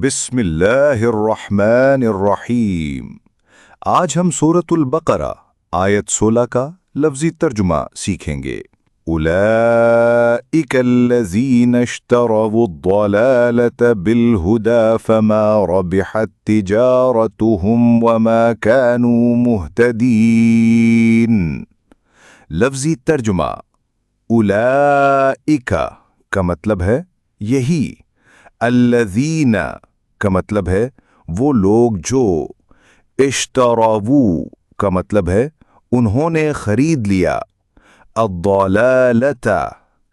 بسم اللہ الرحمن الرحیم۔ آج ہم سورۃ البقرہ آیت 16 کا لفظی ترجمہ سیکھیں گے۔ اولئک الذین اشتروا الضلالة بالہدى فما ربحت تجارتهم وما كانوا مہتدین۔ لفظی ترجمہ اولئک کا مطلب ہے یہی، الذین کا مطلب ہے وہ لوگ جو، اشتراو کا مطلب ہے انہوں نے خرید لیا، الضلالۃ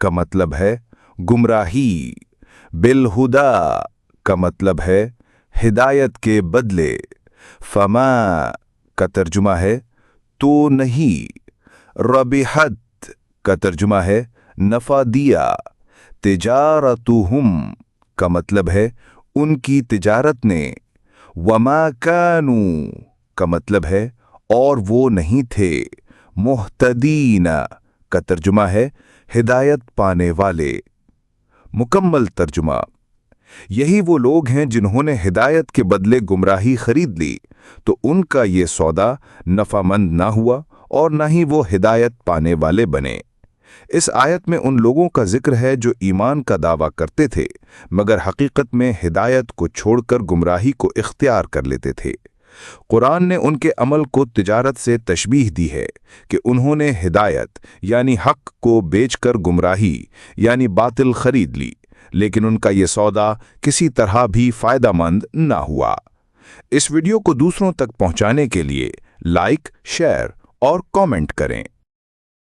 کا مطلب ہے گمراہی، بالہدی کا مطلب ہے ہدایت کے بدلے، فما کا ترجمہ ہے تو نہیں، ربحت کا ترجمہ ہے نفع دیا، تجارتہم کا مطلب ہے ان کی تجارت نے، وما کانوا کا مطلب ہے اور وہ نہیں تھے، مہتدین کا ترجمہ ہے ہدایت پانے والے۔ مکمل ترجمہ: یہی وہ لوگ ہیں جنہوں نے ہدایت کے بدلے گمراہی خرید لی، تو ان کا یہ سودا نفع مند نہ ہوا اور نہ ہی وہ ہدایت پانے والے بنے۔ اس آیت میں ان لوگوں کا ذکر ہے جو ایمان کا دعویٰ کرتے تھے مگر حقیقت میں ہدایت کو چھوڑ کر گمراہی کو اختیار کر لیتے تھے۔ قرآن نے ان کے عمل کو تجارت سے تشبیہ دی ہے کہ انہوں نے ہدایت یعنی حق کو بیچ کر گمراہی یعنی باطل خرید لی، لیکن ان کا یہ سودا کسی طرح بھی فائدہ مند نہ ہوا۔ اس ویڈیو کو دوسروں تک پہنچانے کے لیے لائک، شیئر اور کامنٹ کریں۔